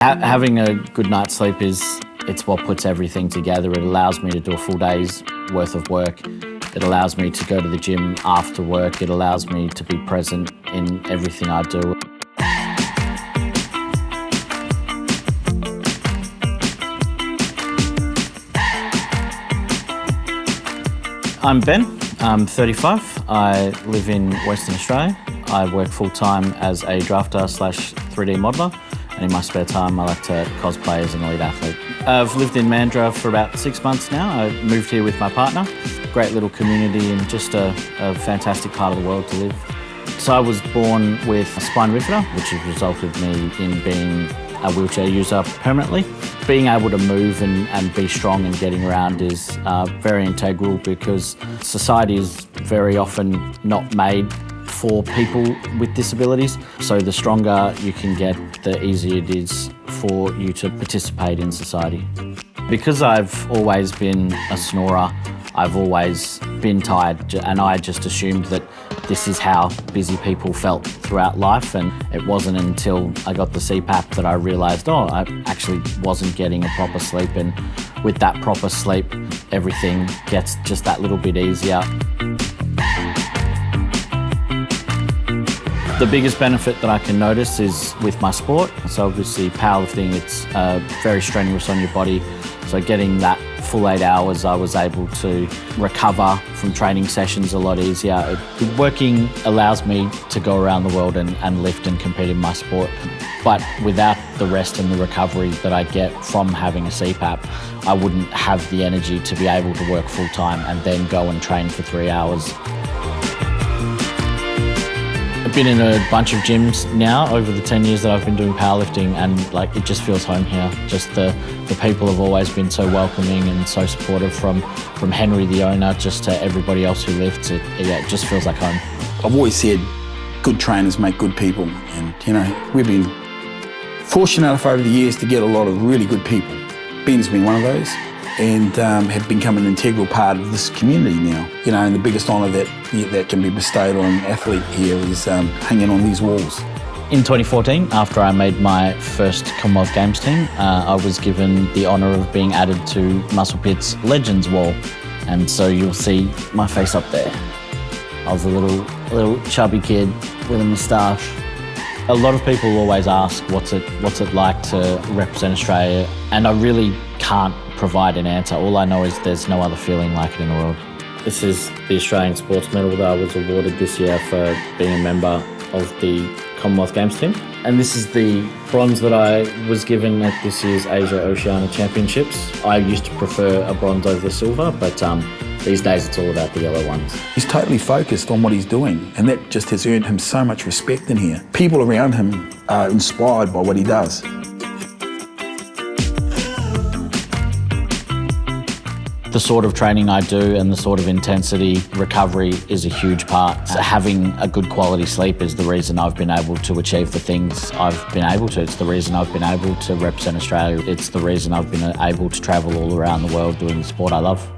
Having a good night's sleep it's what puts everything together. It allows me to do a full day's worth of work. It allows me to go to the gym after work. It allows me to be present in everything I do. I'm Ben, I'm 35. I live in Western Australia. I work full-time as a drafter / 3D modeller, and in my spare time I like to cosplay as an elite athlete. I've lived in Mandurah for about 6 months now. I moved here with my partner. Great little community and just a fantastic part of the world to live. So I was born with a spina bifida, which has resulted me in being a wheelchair user permanently. Being able to move and be strong and getting around is very integral, because society is very often not made for people with disabilities. So the stronger you can get, the easier it is for you to participate in society. Because I've always been a snorer, I've always been tired, and I just assumed that this is how busy people felt throughout life, and it wasn't until I got the CPAP that I realised, I actually wasn't getting a proper sleep, and with that proper sleep, everything gets just that little bit easier. The biggest benefit that I can notice is with my sport. So obviously powerlifting, it's very strenuous on your body. So getting that full 8 hours, I was able to recover from training sessions a lot easier. Working allows me to go around the world and lift and compete in my sport. But without the rest and the recovery that I get from having a CPAP, I wouldn't have the energy to be able to work full time and then go and train for 3 hours. I've been in a bunch of gyms now over the 10 years that I've been doing powerlifting, and it just feels home here. Just the people have always been so welcoming and so supportive, from Henry the owner just to everybody else who lifts. It just feels like home. I've always said good trainers make good people, and we've been fortunate enough over the years to get a lot of really good people. Ben's been one of those, and have become an integral part of this community now. And the biggest honour that can be bestowed on an athlete here is hanging on these walls. In 2014, after I made my first Commonwealth Games team, I was given the honour of being added to Muscle Pit's Legends Wall, and so you'll see my face up there. I was a little chubby kid with a moustache. A lot of people always ask, what's it like to represent Australia? And I really can't provide an answer. All I know is there's no other feeling like it in the world. This is the Australian Sports Medal that I was awarded this year for being a member of the Commonwealth Games team. And this is the bronze that I was given at this year's Asia Oceania Championships. I used to prefer a bronze over the silver, but these days it's all about the yellow ones. He's totally focused on what he's doing, and that just has earned him so much respect in here. People around him are inspired by what he does. The sort of training I do and the sort of intensity recovery is a huge part. So having a good quality sleep is the reason I've been able to achieve the things I've been able to. It's the reason I've been able to represent Australia. It's the reason I've been able to travel all around the world doing the sport I love.